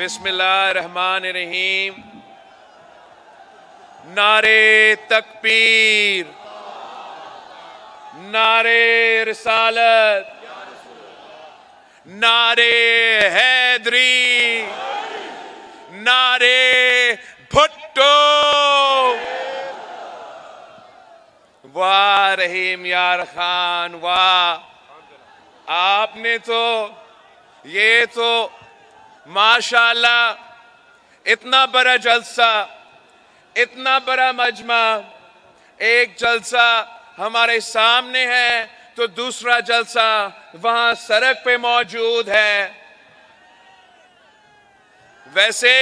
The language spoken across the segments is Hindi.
बिस्मिल्लाहिर्रहमानिर्रहीम। नारे तकबीर, नारे रिसालत, नारे हैदरी, नारे भुट्टो। वाह रहीम यार खान, वाह। आपने तो ये तो माशाअल्लाह इतना बड़ा जलसा, इतना बड़ा मजमा। एक जलसा हमारे सामने है तो दूसरा जलसा वहां सड़क पे मौजूद है। वैसे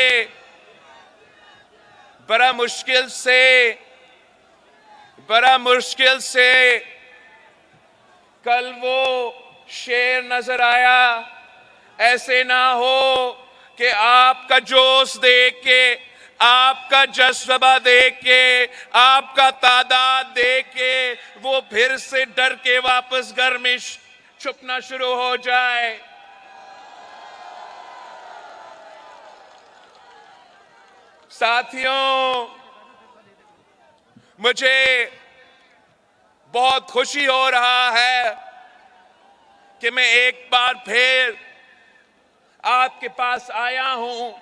बड़ा मुश्किल से कल वो शेर नजर आया। ऐसे ना हो कि आपका जोश देख के, आपका जज्बा देख के, आपका तादाद देख के वो फिर से डर के वापस घर में छुपना शुरू हो जाए। साथियों, मुझे बहुत खुशी हो रहा है कि मैं एक बार फिर आपके पास आया हूं,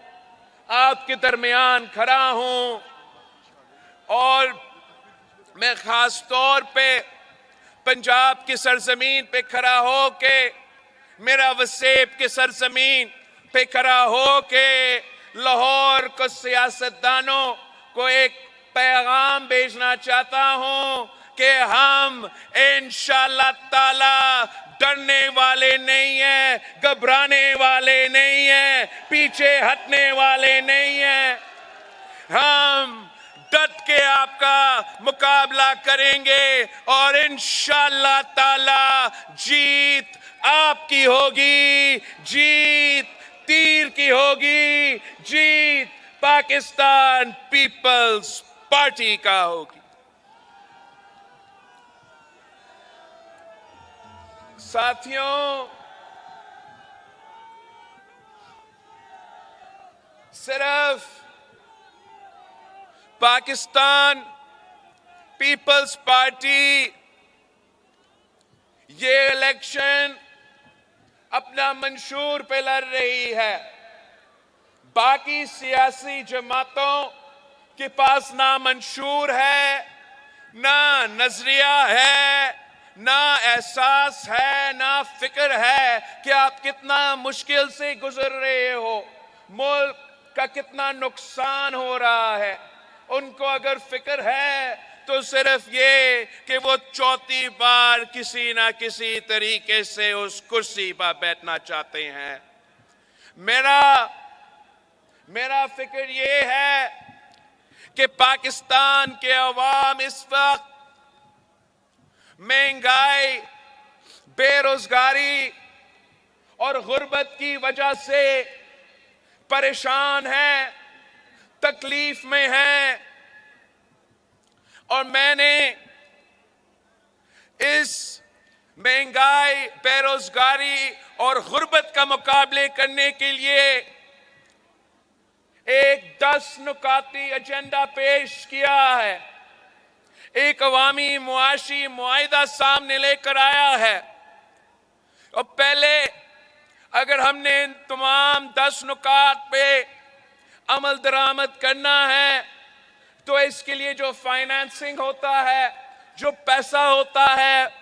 आपके दरमियान खड़ा हूं। और मैं खास तौर पे पंजाब की सरजमीन पे खड़ा हो के, मेरा वसेब के सरजमीन पे खड़ा हो के लाहौर को सियासतदानों को एक पैगाम भेजना चाहता हूं कि हम इंशाअल्लाह ताला डरने वाले नहीं हैं, घबराने वाले नहीं हैं, पीछे हटने वाले नहीं हैं। हम डट के आपका मुकाबला करेंगे और इंशाअल्लाह ताला जीत आपकी होगी, जीत तीर की होगी, जीत पाकिस्तान पीपल्स पार्टी का होगी। साथियों, सिर्फ पाकिस्तान पीपल्स पार्टी ये इलेक्शन अपना मंशूर पे लड़ रही है। बाकी सियासी जमातों के पास ना मंशूर है, ना नजरिया है, ना एहसास है, ना फिक्र है कि आप कितना मुश्किल से गुजर रहे हो, मुल्क का कितना नुकसान हो रहा है। उनको अगर फिक्र है तो सिर्फ ये कि वो चौथी बार किसी ना किसी तरीके से उस कुर्सी पर बैठना चाहते हैं। मेरा फिक्र ये है कि पाकिस्तान के अवाम इस वक्त महंगाई, बेरोजगारी और गुर्बत की वजह से परेशान है, तकलीफ में है। और मैंने इस महंगाई, बेरोजगारी और गुर्बत का मुकाबले करने के लिए एक 10 नुकाती एजेंडा पेश किया है, एक अवामी मुआशी मुआहिदा सामने लेकर आया है। और पहले अगर हमने इन तमाम 10 नुकात पे अमल दरामद करना है तो इसके लिए जो फाइनेंसिंग होता है, जो पैसा होता है,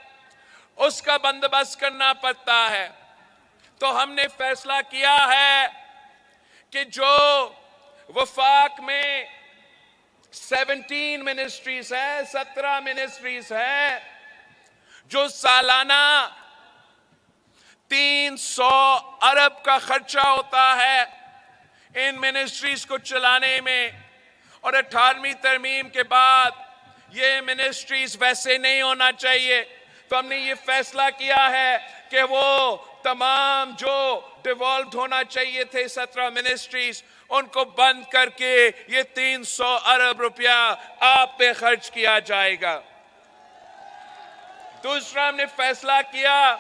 उसका बंदोबस्त करना पड़ता है। तो हमने फैसला किया है कि जो वफाक में 17 मिनिस्ट्रीज है, 17 मिनिस्ट्रीज है, जो सालाना 300 अरब का खर्चा होता है इन मिनिस्ट्रीज को चलाने में, और 18वीं तरमीम के बाद ये मिनिस्ट्रीज वैसे नहीं होना चाहिए। तो हमने ये फैसला किया है कि वो तमाम जो डिवॉल्व होना चाहिए थे 17 मिनिस्ट्रीज, उनको बंद करके ये 300 अरब रुपया आप पे खर्च किया जाएगा। दूसरा, हमने फैसला किया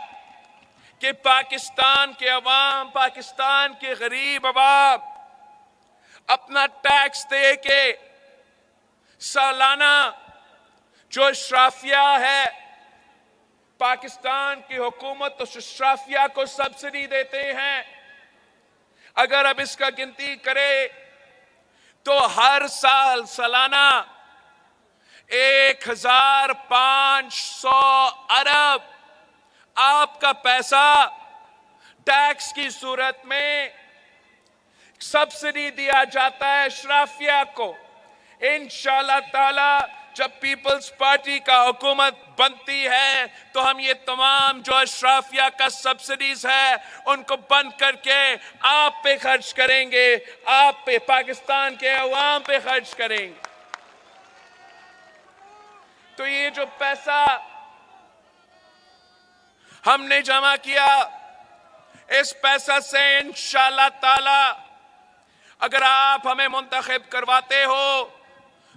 कि पाकिस्तान के अवाम, पाकिस्तान के गरीब अवाम अपना टैक्स दे के सालाना जो इशराफिया है, पाकिस्तान की हुकूमत उस इशराफिया को सब्सिडी देते हैं। अगर अब इसका गिनती करें तो हर साल सालाना 1500 अरब आपका पैसा टैक्स की सूरत में सब्सिडी दिया जाता है इशराफिया को। इंशाअल्लाह ताला जब पीपल्स पार्टी का हुकूमत बनती है तो हम ये तमाम जो इशराफिया का सब्सिडीज है उनको बंद करके आप पे खर्च करेंगे, आप पे, पाकिस्तान के अवाम पे खर्च करेंगे। तो ये जो पैसा हमने जमा किया, इस पैसा से इंशाअल्लाह ताला अगर आप हमें मुंतखब करवाते हो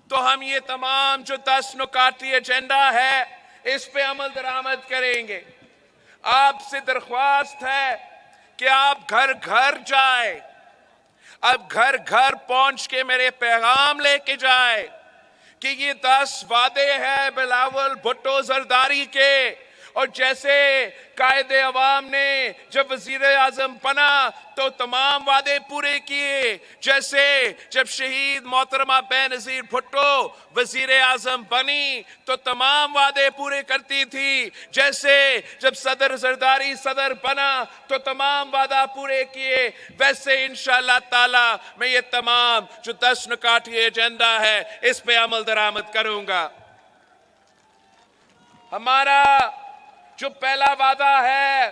तो हम ये तमाम जो 10 नुकाती एजेंडा है इस पे अमल दरामद करेंगे। आपसे दरख्वास्त है कि आप घर घर जाए, अब घर घर पहुंच के मेरे पैगाम लेके जाए कि ये 10 वादे हैं बिलावल भुट्टो जरदारी के। और जैसे कायदे अवाम ने जब वजीर आजम बना तो तमाम वादे पूरे किए, जैसे जब शहीद मोहतरमा बेनजीर भुट्टो वजीर आजम बनी तो तमाम वादे पूरे करती थी, जैसे जब सदर जरदारी सदर बना तो तमाम वादा पूरे किए, वैसे इंशाअल्लाह ताला मैं ये तमाम जो 10 नुकाती एजेंडा है इस पे अमल दरामद करूंगा। हमारा जो पहला वादा है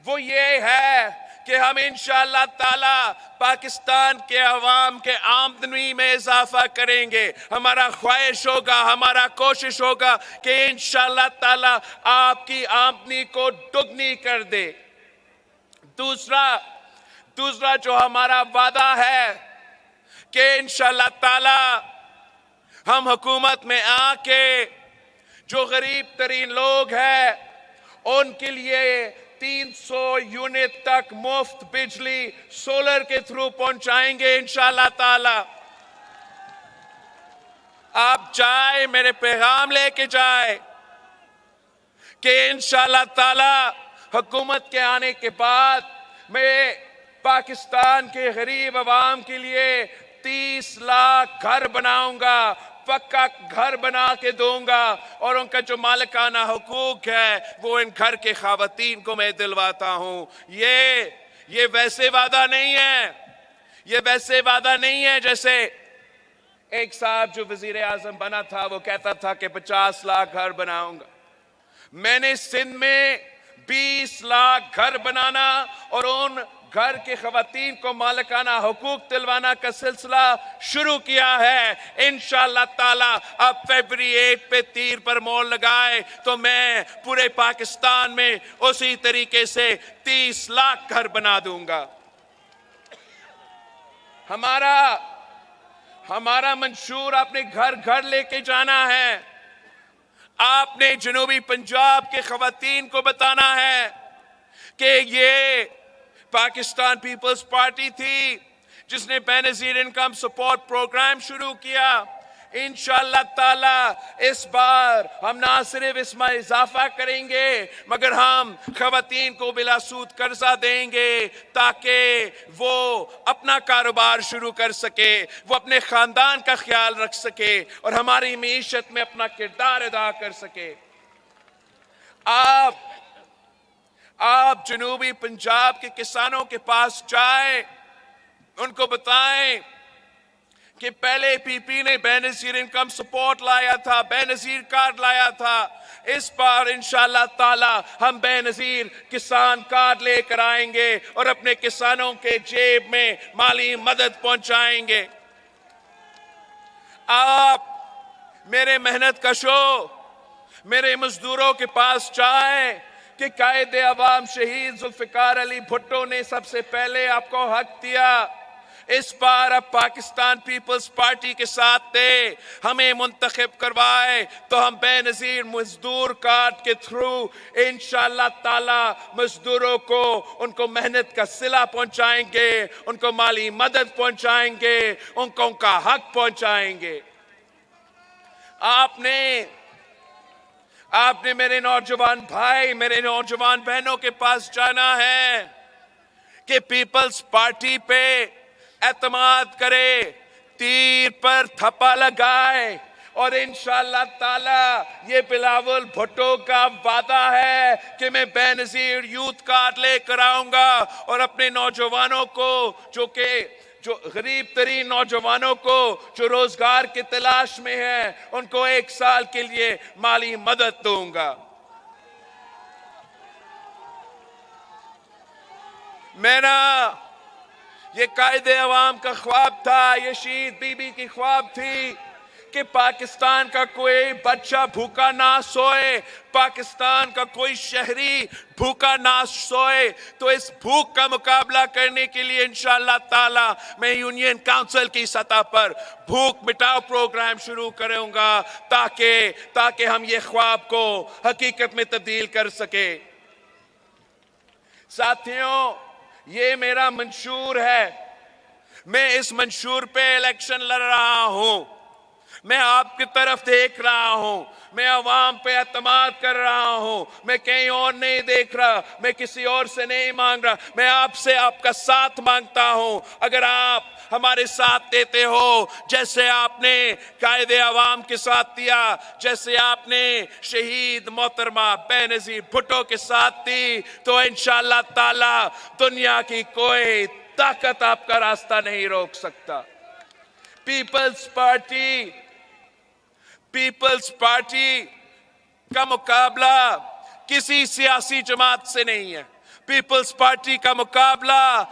वो ये है कि हम इंशाअल्लाह ताला पाकिस्तान के अवाम के आमदनी में इजाफा करेंगे। हमारा ख्वाहिश होगा, हमारा कोशिश होगा कि इंशाअल्लाह ताला आपकी आमदनी को दुगनी कर दे। दूसरा जो हमारा वादा है कि इंशाअल्लाह ताला हम हुकूमत में आके जो गरीब तरीन लोग हैं उनके लिए 300 यूनिट तक मुफ्त बिजली सोलर के थ्रू पहुंचाएंगे इंशाअल्लाह ताला। आप जाए, मेरे पैगाम लेके जाए कि इंशाअल्लाह ताला हुकूमत के आने के बाद मैं पाकिस्तान के गरीब अवाम के लिए 30 लाख घर बनाऊंगा, पक्का घर बना के दूंगा और उनका जो मालिकाना हुकूक है वो इन घर के खवातीन को मैं दिलवाता हूं। ये वैसे वादा नहीं है, ये वैसे वादा नहीं है जैसे एक साहब जो वजीर आजम बना था वो कहता था कि 50 लाख घर बनाऊंगा। मैंने सिंध में 20 लाख घर बनाना और उन घर के खवातीन को मालिकाना हुकूक दिलवाना का सिलसिला शुरू किया है। इंशाअल्लाह ताला अब फरवरी 1 पे तीर पर मोहर लगाए तो मैं पूरे पाकिस्तान में उसी तरीके से 30 लाख घर बना दूंगा। हमारा मंशूर आपने घर घर लेके जाना है। आपने जनूबी पंजाब के खवातीन को बताना है कि ये पाकिस्तान पीपल्स पार्टी थी जिसने बेनजीर इनकम सपोर्ट प्रोग्राम शुरू किया। इंशाअल्लाह ताला इस बार हम ना सिर्फ इसमें इजाफा करेंगे मगर हम खवातीन को बिला सूद कर्जा देंगे ताकि वो अपना कारोबार शुरू कर सके, वो अपने खानदान का ख्याल रख सके और हमारी मीशत में अपना किरदार अदा कर सके। आप जनूबी पंजाब के किसानों के पास जाएं, उनको बताएं कि पहले पीपी ने बेनजीर इनकम सपोर्ट लाया था, बेनजीर कार्ड लाया था। इस बार इंशाअल्लाह ताला हम बेनजीर किसान कार्ड लेकर आएंगे और अपने किसानों के जेब में माली मदद पहुंचाएंगे। आप मेरे मेहनत कशो, मेरे मजदूरों के पास जाएं कि कायदे अवाम शहीद जुल्फिकार अली भुट्टो ने सबसे पहले आपको हक दिया। इस बार अब पाकिस्तान पीपल्स पार्टी के साथ थे, हमें मुंतखब करवाए तो हम बेनजीर मजदूर कार्ड के थ्रू इंशाअल्लाह ताला मजदूरों को उनको मेहनत का सिला पहुंचाएंगे, उनको माली मदद पहुंचाएंगे, उनको उनका हक पहुंचाएंगे। आपने मेरे नौजवान भाई, मेरे नौजवान बहनों के पास जाना है कि पीपल्स पार्टी पे एतमाद करे, तीर पर थप्पा लगाए और इंशाअल्लाह ताला ये बिलावल भुट्टो का वादा है कि मैं बेनजीर यूथ कार्ड लेकर आऊंगा और अपने नौजवानों को जो गरीब तरीन नौजवानों को जो रोजगार की तलाश में है उनको 1 साल के लिए माली मदद दूंगा। मेरा ये कायदे अवाम का ख्वाब था, ये शहीद बीबी की ख्वाब थी कि पाकिस्तान का कोई बच्चा भूखा ना सोए, पाकिस्तान का कोई शहरी भूखा ना सोए। तो इस भूख का मुकाबला करने के लिए इंशाअल्लाह ताला मैं यूनियन काउंसिल की सतह पर भूख मिटाओ प्रोग्राम शुरू करूंगा ताकि हम ये ख्वाब को हकीकत में तब्दील कर सके। साथियों, ये मेरा मंशूर है, मैं इस मंशूर पे इलेक्शन लड़ रहा हूं, मैं आपकी तरफ देख रहा हूं, मैं अवाम पे एतमाद कर रहा हूं, मैं कहीं और नहीं देख रहा, मैं किसी और से नहीं मांग रहा, मैं आपसे आपका साथ मांगता हूं। अगर आप हमारे साथ देते हो, जैसे आपने कायदे अवाम के साथ दिया, जैसे आपने शहीद मोहतरमा बेनजीर भुट्टो के साथ दी, तो इंशाअल्लाह ताला दुनिया की कोई ताकत आपका रास्ता नहीं रोक सकता। पीपल्स पार्टी का मुकाबला किसी सियासी जमात से नहीं है, पीपल्स पार्टी का मुकाबला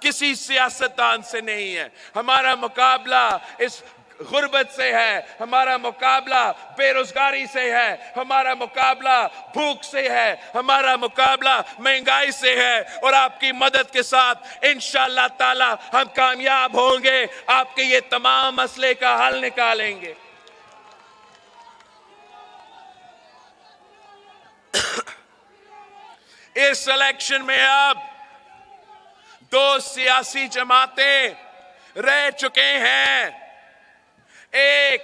किसी सियासतदान से नहीं है। हमारा मुकाबला इस गुर्बत से है, हमारा मुकाबला बेरोजगारी से है, हमारा मुकाबला भूख से है, हमारा मुकाबला महंगाई से है और आपकी मदद के साथ इंशाअल्लाह ताला हम कामयाब होंगे, आपके ये तमाम मसले का हल निकालेंगे। इस इलेक्शन में अब 2 सियासी जमातें रह चुके हैं, एक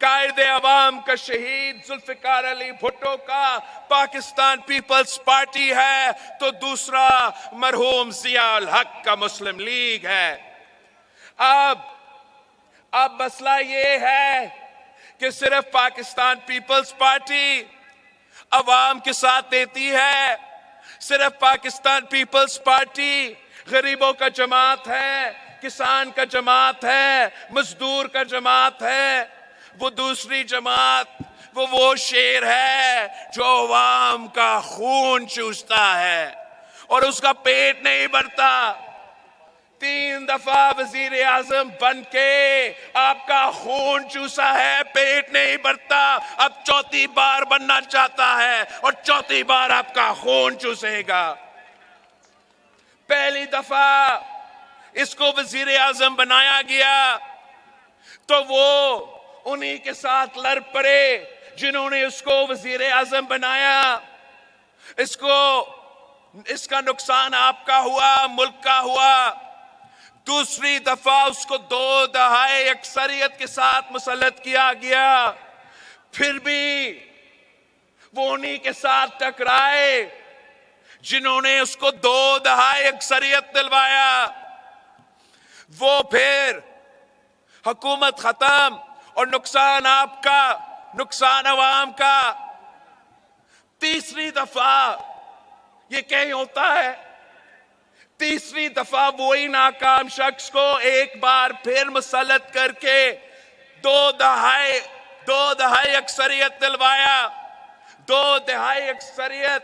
कायदे अवाम का शहीद जुल्फिकार अली भुट्टो का पाकिस्तान पीपल्स पार्टी है, तो दूसरा मरहूम जियाउल हक का मुस्लिम लीग है। अब मसला ये है कि सिर्फ पाकिस्तान पीपल्स पार्टी अवाम के साथ देती है, सिर्फ पाकिस्तान पीपल्स पार्टी गरीबों का जमात है, किसान का जमात है, मजदूर का जमात है। वो दूसरी जमात वो शेर है जो अवाम का खून चूसता है और उसका पेट नहीं भरता। 3 दफा वजीर आजम बन के आपका खून चूसा है, पेट नहीं भरता, अब 4थी बार बनना चाहता है और 4थी बार आपका खून चूसेगा। पहली दफा इसको वजीर आजम बनाया गया तो वो उन्हीं के साथ लड़ पड़े जिन्होंने उसको वजीर आजम बनाया। इसका नुकसान आपका हुआ, मुल्क का हुआ। दूसरी दफा उसको 2 दहाई अक्सरियत के साथ मुसल्लत किया गया, फिर भी वो उन्हीं के साथ टकराए जिन्होंने उसको 2 दहाई अक्सरियत दिलवाया। वो फिर हुकूमत खत्म और नुकसान आपका, नुकसान अवाम का। तीसरी दफा ये कहीं होता है, तीसरी दफा वही नाकाम शख्स को एक बार फिर मुसल्लत करके 2 दहाई अक्सरियत दिलवाया, 2 दहाई अक्सरियत,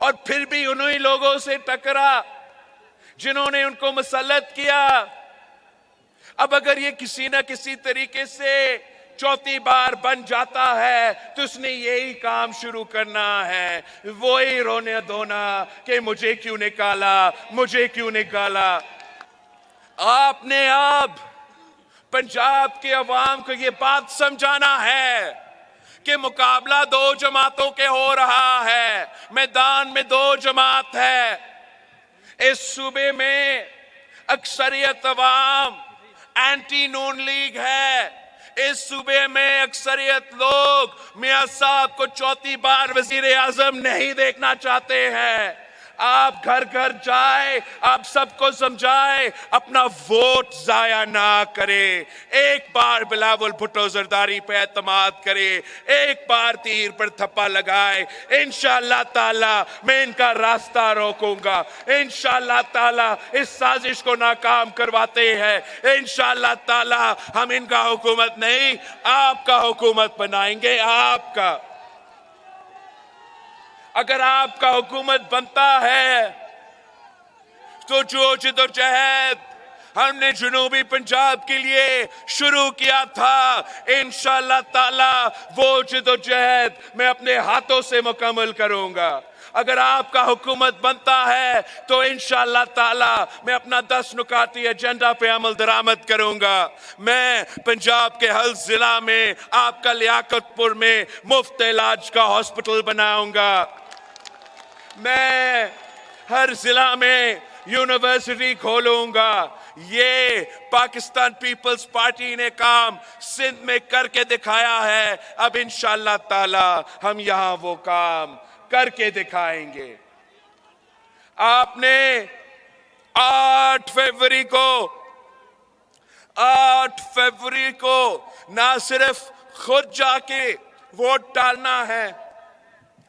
और फिर भी उन्हीं लोगों से टकरा जिन्होंने उनको मुसल्लत किया। अब अगर ये किसी न किसी तरीके से 4थी बार बन जाता है तो उसने यही काम शुरू करना है, वही रोने धोना कि मुझे क्यों निकाला, मुझे क्यों निकाला। आपने अब पंजाब के अवाम को ये बात समझाना है कि मुकाबला दो जमातों के हो रहा है, मैदान में दो जमात है। इस सूबे में अक्सरियत अवाम एंटी नून लीग है। इस सूबे में अक्सरियत लोग मियां साहब को चौथी बार वजीर आजम नहीं देखना चाहते हैं। आप घर घर जाए, आप सबको समझाए, अपना वोट जाया ना करे। एक बार बिलावल भुट्टो जरदारी पे एतमाद करे, एक बार तीर पर थप्पा लगाए। इंशाअल्लाह ताला मैं इनका रास्ता रोकूंगा। इंशाअल्लाह ताला इस साजिश को नाकाम करवाते हैं। इंशाअल्लाह ताला हम इनका हुकूमत नहीं, आपका हुकूमत बनाएंगे। आपका, अगर आपका हुकूमत बनता है तो जो जिदोजहद हमने जुनूबी पंजाब के लिए शुरू किया था, इंशाअल्लाह ताला वो जिदोजहद मैं अपने हाथों से मुकम्मल करूंगा। अगर आपका हुकूमत बनता है तो इंशाअल्लाह ताला मैं अपना 10 नुकाती एजेंडा पे अमल दरामद करूंगा। मैं पंजाब के हर जिला में, आपका लियाकतपुर में मुफ्त इलाज का हॉस्पिटल बनाऊंगा। मैं हर जिला में यूनिवर्सिटी खोलूंगा। ये पाकिस्तान पीपल्स पार्टी ने काम सिंध में करके दिखाया है। अब इंशाअल्लाह ताला हम यहां वो काम करके दिखाएंगे। आपने 8 फरवरी को ना सिर्फ खुद जाके वोट डालना है,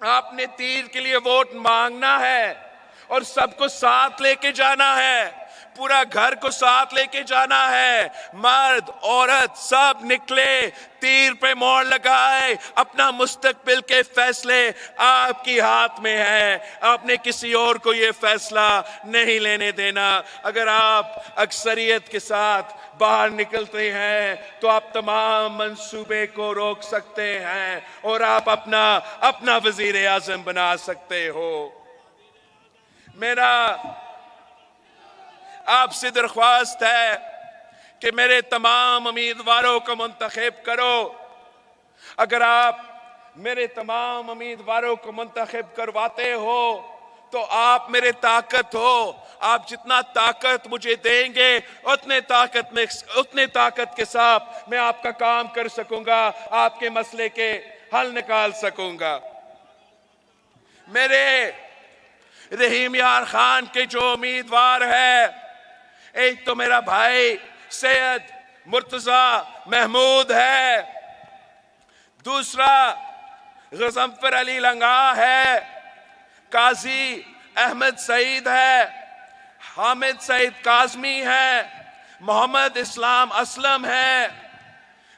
आपने तीर के लिए वोट मांगना है और सबको साथ लेके जाना है। पूरा घर को साथ लेके जाना है। मर्द औरत सब निकले, तीर पे मोहर लगाए। अपना मुस्तकबिल के फैसले आपकी हाथ में है। आपने किसी और को ये फैसला नहीं लेने देना। अगर आप अक्सरियत के साथ बाहर निकलते हैं तो आप तमाम मंसूबे को रोक सकते हैं और आप अपना वजीर आजम बना सकते हो। मेरा आपसे दरख्वास्त है कि मेरे तमाम उम्मीदवारों को मुंतखब करो। अगर आप मेरे तमाम उम्मीदवारों को मुंतखब करवाते हो तो आप मेरे ताकत हो। आप जितना ताकत मुझे देंगे उतने ताकत के साथ मैं आपका काम कर सकूंगा, आपके मसले के हल निकाल सकूंगा। मेरे रहीम यार खान के जो उम्मीदवार है, एक तो मेरा भाई सैयद मुर्तजा महमूद है, दूसरा गजम्फर अली लंगा है, काजी अहमद सईद है, हामिद सईद काजमी है, मोहम्मद इस्लाम असलम है,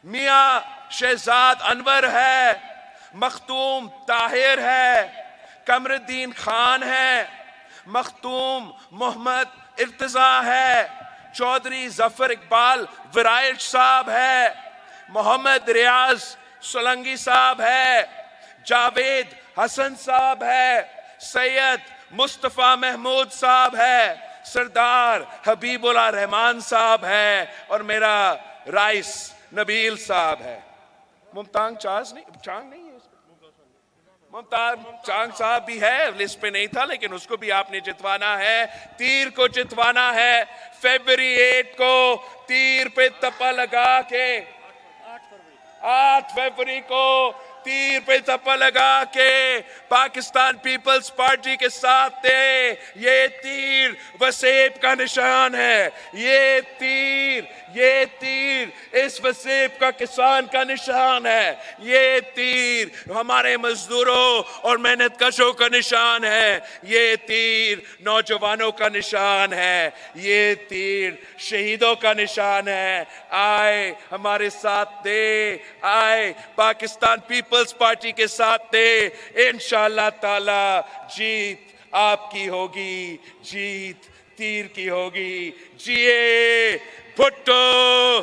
मियाँ शहजाद अनवर है, मखतूम ताहिर है, कमरुद्दीन खान है, मखतूम मोहम्मद इर्तजा है, चौधरी जफर इकबाल विरायत साहब है, मोहम्मद रियाज सोलंगी साहब है, जावेद हसन साहब है, सैयद मुस्तफ़ा महमूद साहब है, सरदार हबीबुल्लाह रहमान साहब है और मेरा राइस नबील साहब है। मुमताज चांग नहीं है, मुमताज चांग साहब भी है, लिस्ट पे नहीं था, लेकिन उसको भी आपने जितवाना है। तीर को जितवाना है। फरवरी 8 को तीर पे तप्पा लगा के 8 फरवरी को तीर पे तप्पा लगा के पाकिस्तान पीपल्स पार्टी के साथ थे। ये तीर वसेब का निशान है। ये तीर इस वसेब का किसान का निशान है। ये तीर हमारे मजदूरों और मेहनत कशों का निशान है। ये तीर नौजवानों का निशान है। ये तीर शहीदों का निशान है। आए हमारे साथ दे, आए पाकिस्तान पीपल्स पार्टी के साथ दे। इंशाअल्लाह ताला जीत आपकी होगी, जीत तीर की होगी। जिए भुट्टो,